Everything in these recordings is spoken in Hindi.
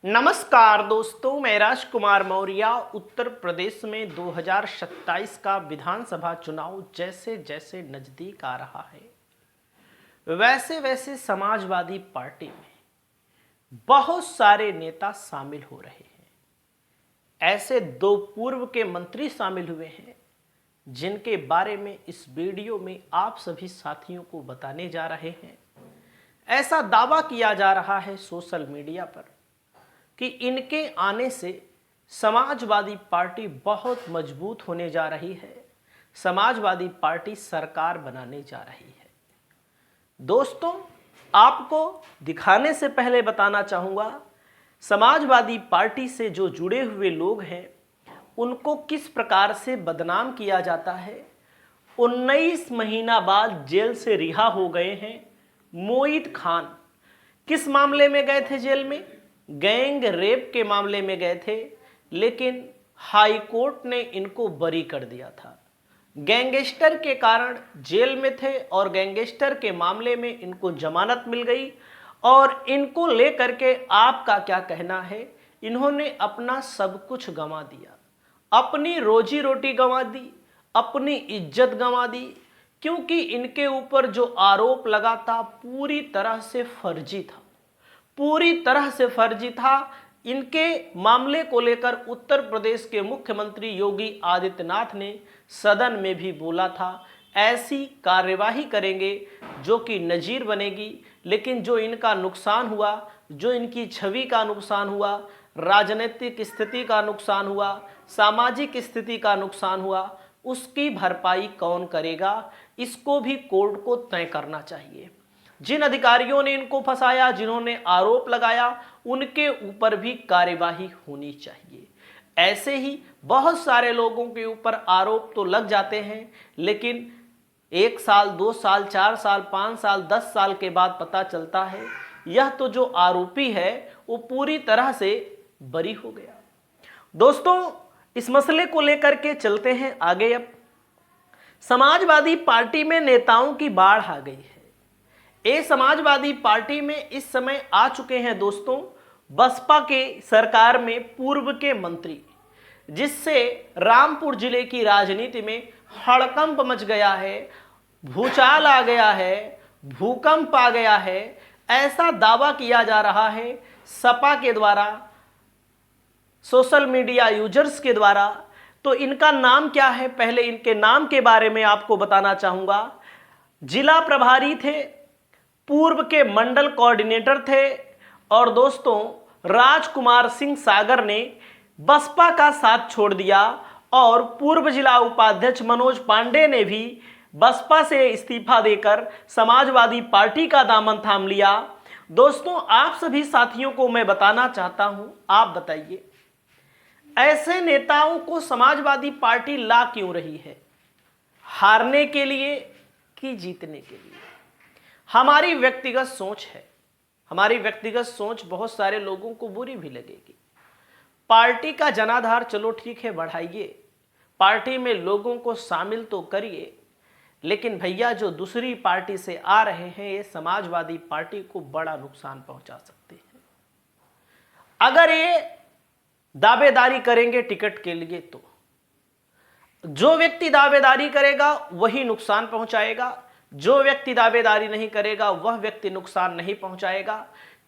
नमस्कार दोस्तों, मैं राजकुमार मौर्य। उत्तर प्रदेश में 2027 का विधानसभा चुनाव जैसे जैसे नजदीक आ रहा है वैसे वैसे समाजवादी पार्टी में बहुत सारे नेता शामिल हो रहे हैं। ऐसे दो पूर्व के मंत्री शामिल हुए हैं जिनके बारे में इस वीडियो में आप सभी साथियों को बताने जा रहे हैं। ऐसा दावा किया जा रहा है सोशल मीडिया पर कि इनके आने से समाजवादी पार्टी बहुत मजबूत होने जा रही है, समाजवादी पार्टी सरकार बनाने जा रही है। दोस्तों, आपको दिखाने से पहले बताना चाहूँगा, समाजवादी पार्टी से जो जुड़े हुए लोग हैं उनको किस प्रकार से बदनाम किया जाता है। 19 महीना बाद जेल से रिहा हो गए हैं मोईद खान। किस मामले में गए थे जेल में? गैंग रेप के मामले में गए थे, लेकिन हाई कोर्ट ने इनको बरी कर दिया था। गैंगस्टर के कारण जेल में थे और गैंगस्टर के मामले में इनको जमानत मिल गई। और इनको लेकर के आपका क्या कहना है? इन्होंने अपना सब कुछ गंवा दिया, अपनी रोजी रोटी गंवा दी, अपनी इज्जत गंवा दी, क्योंकि इनके ऊपर जो आरोप लगा था पूरी तरह से फर्जी था, पूरी तरह से फर्जी था। इनके मामले को लेकर उत्तर प्रदेश के मुख्यमंत्री योगी आदित्यनाथ ने सदन में भी बोला था, ऐसी कार्यवाही करेंगे जो कि नजीर बनेगी। लेकिन जो इनका नुकसान हुआ, जो इनकी छवि का नुकसान हुआ, राजनीतिक स्थिति का नुकसान हुआ, सामाजिक स्थिति का नुकसान हुआ, उसकी भरपाई कौन करेगा? इसको भी कोर्ट को तय करना चाहिए। जिन अधिकारियों ने इनको फंसाया, जिन्होंने आरोप लगाया, उनके ऊपर भी कार्यवाही होनी चाहिए। ऐसे ही बहुत सारे लोगों के ऊपर आरोप तो लग जाते हैं, लेकिन 1 साल, 2 साल, 4 साल, 5 साल, 10 साल के बाद पता चलता है यह तो जो आरोपी है वो पूरी तरह से बरी हो गया। दोस्तों, इस मसले को लेकर के चलते हैं आगे। अब समाजवादी पार्टी में नेताओं की बाढ़ आ गई है। ये समाजवादी पार्टी में इस समय आ चुके हैं दोस्तों बसपा के सरकार में पूर्व के मंत्री, जिससे रामपुर जिले की राजनीति में हड़कंप मच गया है, भूचाल आ गया है, भूकंप आ गया है। ऐसा दावा किया जा रहा है सपा के द्वारा, सोशल मीडिया यूजर्स के द्वारा। तो इनका नाम क्या है? पहले इनके नाम के बारे में आपको बताना चाहूंगा। जिला प्रभारी थे, पूर्व के मंडल कोऑर्डिनेटर थे, और दोस्तों राजकुमार सिंह सागर ने बसपा का साथ छोड़ दिया और पूर्व जिला उपाध्यक्ष मनोज पांडे ने भी बसपा से इस्तीफा देकर समाजवादी पार्टी का दामन थाम लिया। दोस्तों, आप सभी साथियों को मैं बताना चाहता हूं, आप बताइए ऐसे नेताओं को समाजवादी पार्टी ला क्यों रही है? हारने के लिए कि जीतने के लिए? हमारी व्यक्तिगत सोच है, हमारी व्यक्तिगत सोच बहुत सारे लोगों को बुरी भी लगेगी। पार्टी का जनाधार चलो ठीक है, बढ़ाइए, पार्टी में लोगों को शामिल तो करिए, लेकिन भैया जो दूसरी पार्टी से आ रहे हैं ये समाजवादी पार्टी को बड़ा नुकसान पहुंचा सकते हैं। अगर ये दावेदारी करेंगे टिकट के लिए तो जो व्यक्ति दावेदारी करेगा वही नुकसान पहुंचाएगा, जो व्यक्ति दावेदारी नहीं करेगा वह व्यक्ति नुकसान नहीं पहुंचाएगा।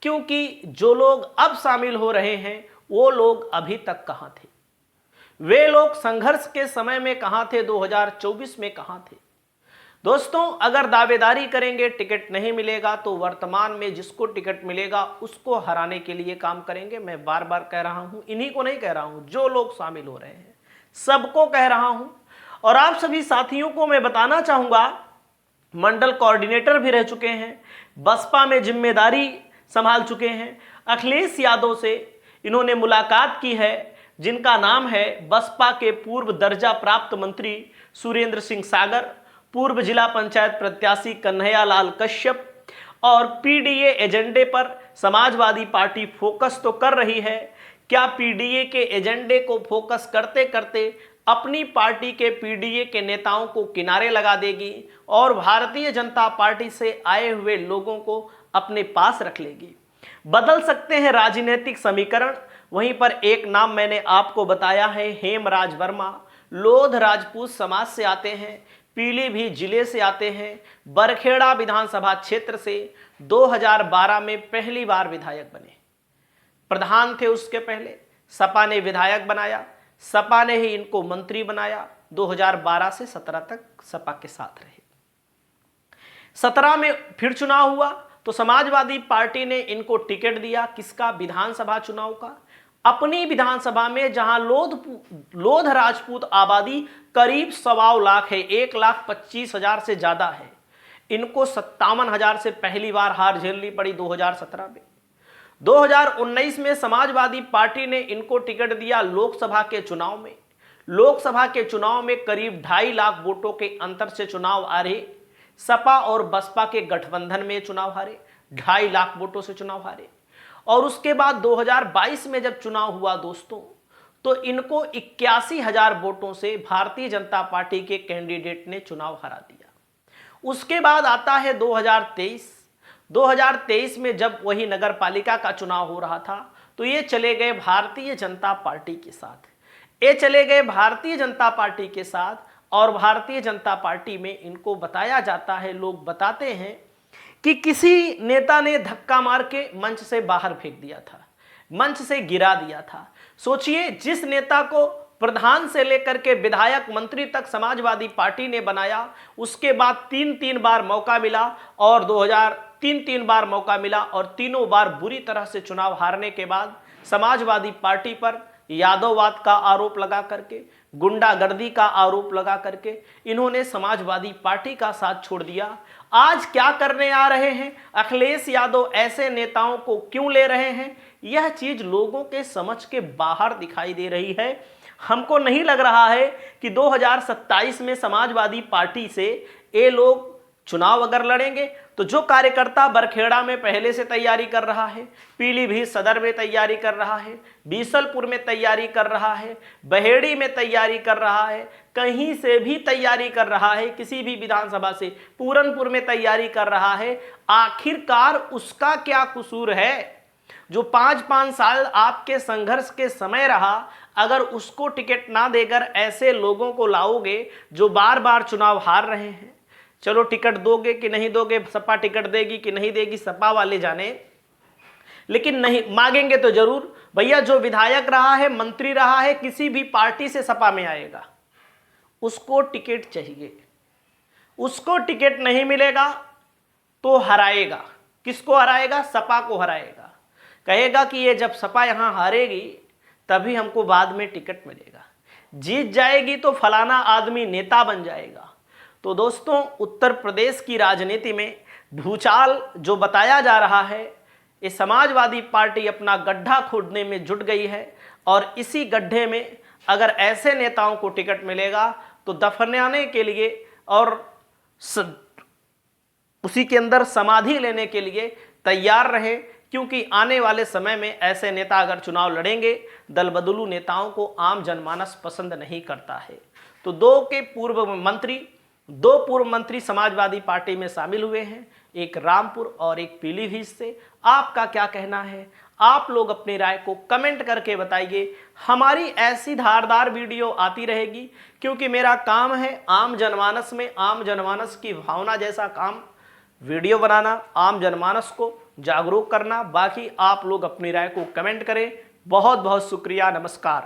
क्योंकि जो लोग अब शामिल हो रहे हैं वो लोग अभी तक कहां थे? वे लोग संघर्ष के समय में कहां थे? 2024 में कहां थे? दोस्तों, अगर दावेदारी करेंगे टिकट नहीं मिलेगा तो वर्तमान में जिसको टिकट मिलेगा उसको हराने के लिए काम करेंगे। मैं बार बार कह रहा हूं, इन्हीं को नहीं कह रहा हूं, जो लोग शामिल हो रहे हैं सबको कह रहा हूं। और आप सभी साथियों को मैं बताना चाहूंगा, मंडल कोऑर्डिनेटर भी रह चुके हैं, बसपा में जिम्मेदारी संभाल चुके हैं। अखिलेश यादव से इन्होंने मुलाकात की है, जिनका नाम है बसपा के पूर्व दर्जा प्राप्त मंत्री सुरेंद्र सिंह सागर, पूर्व जिला पंचायत प्रत्याशी कन्हैया लाल कश्यप। और पीडीए एजेंडे पर समाजवादी पार्टी फोकस तो कर रही है। क्या पीडीए के एजेंडे को फोकस करते करते अपनी पार्टी के पीडीए के नेताओं को किनारे लगा देगी और भारतीय जनता पार्टी से आए हुए लोगों को अपने पास रख लेगी? बदल सकते हैं राजनीतिक समीकरण। वहीं पर एक नाम मैंने आपको बताया है, हेमराज वर्मा, लोध राजपूत समाज से आते हैं, पीलीभीत जिले से आते हैं, बरखेड़ा विधानसभा क्षेत्र से 2012 में पहली बार विधायक बने। प्रधान थे उसके पहले, सपा ने विधायक बनाया, सपा ने ही इनको मंत्री बनाया। 2012 से 17 तक सपा के साथ रहे। 17 में फिर चुनाव हुआ तो समाजवादी पार्टी ने इनको टिकट दिया। किसका? विधानसभा चुनाव का। अपनी विधानसभा में जहां लोध राजपूत आबादी करीब 1.25 लाख है, 1,25,000 से ज्यादा है, इनको 57,000 से पहली बार हार झेलनी पड़ी 2017 में। 2019 में समाजवादी पार्टी ने इनको टिकट दिया लोकसभा के चुनाव में। लोकसभा के चुनाव में करीब 2.5 लाख वोटों के अंतर से चुनाव हारे। सपा और बसपा के गठबंधन में चुनाव हारे, 2.5 लाख वोटों से चुनाव हारे। और उसके बाद 2022 में जब चुनाव हुआ दोस्तों, तो इनको 81,000 वोटों से भारतीय जनता पार्टी के कैंडिडेट ने चुनाव हरा दिया। उसके बाद आता है 2023। 2023 में जब वही नगर पालिका का चुनाव हो रहा था, तो ये चले गए भारतीय जनता पार्टी के साथ। ये चले गए भारतीय जनता पार्टी के साथ, और भारतीय जनता पार्टी में इनको बताया जाता है, लोग बताते हैं कि किसी नेता ने धक्का मार के मंच से बाहर फेंक दिया था, मंच से गिरा दिया था। सोचिए, जिस नेता को प्रधान से लेकर के विधायक मंत्री तक समाजवादी पार्टी ने बनाया, उसके बाद 3 बार मौका मिला, और 2003 बार मौका मिला, और तीनों बार बुरी तरह से चुनाव हारने के बाद समाजवादी पार्टी पर यादववाद का आरोप लगा करके, गुंडागर्दी का आरोप लगा करके इन्होंने समाजवादी पार्टी का साथ छोड़ दिया। आज क्या करने आ रहे हैं अखिलेश यादव, ऐसे नेताओं को क्यों ले रहे हैं, यह चीज लोगों के समझ के बाहर दिखाई दे रही है। हमको नहीं लग रहा है कि 2027 में समाजवादी पार्टी से ये लोग चुनाव अगर लड़ेंगे, तो जो कार्यकर्ता बरखेड़ा में पहले से तैयारी कर रहा है, पीलीभीत सदर में तैयारी कर रहा है, बीसलपुर में तैयारी कर रहा है, बहेड़ी में तैयारी कर रहा है, कहीं से भी तैयारी कर रहा है, किसी भी विधानसभा से, पूरनपुर में तैयारी कर रहा है, आखिरकार उसका क्या कसूर है? जो 5-5 साल आपके संघर्ष के समय रहा, अगर उसको टिकट ना देकर ऐसे लोगों को लाओगे जो बार बार चुनाव हार रहे हैं। चलो टिकट दोगे कि नहीं दोगे, सपा टिकट देगी कि नहीं देगी, सपा वाले जाने, लेकिन नहीं मांगेंगे तो जरूर। भैया, जो विधायक रहा है, मंत्री रहा है, किसी भी पार्टी से सपा में आएगा, उसको टिकट चाहिए। उसको टिकट नहीं मिलेगा तो हराएगा। किसको हराएगा? सपा को हराएगा। कहेगा कि ये जब सपा यहां हारेगी तभी हमको बाद में टिकट मिलेगा, जीत जाएगी तो फलाना आदमी नेता बन जाएगा। तो दोस्तों, उत्तर प्रदेश की राजनीति में भूचाल जो बताया जा रहा है, ये समाजवादी पार्टी अपना गड्ढा खोदने में जुट गई है, और इसी गड्ढे में अगर ऐसे नेताओं को टिकट मिलेगा तो दफनाने के लिए और उसी के अंदर समाधि लेने के लिए तैयार रहे, क्योंकि आने वाले समय में ऐसे नेता अगर चुनाव लड़ेंगे, दल बदलू नेताओं को आम जनमानस पसंद नहीं करता है। तो दो पूर्व मंत्री समाजवादी पार्टी में शामिल हुए हैं, एक रामपुर और एक पीलीभीत से। आपका क्या कहना है? आप लोग अपनी राय को कमेंट करके बताइए। हमारी ऐसी धारदार वीडियो आती रहेगी, क्योंकि मेरा काम है आम जनमानस में, आम जनमानस की भावना जैसा काम वीडियो बनाना, आम जनमानस को जागरूक करना। बाकी आप लोग अपनी राय को कमेंट करें। बहुत बहुत शुक्रिया, नमस्कार।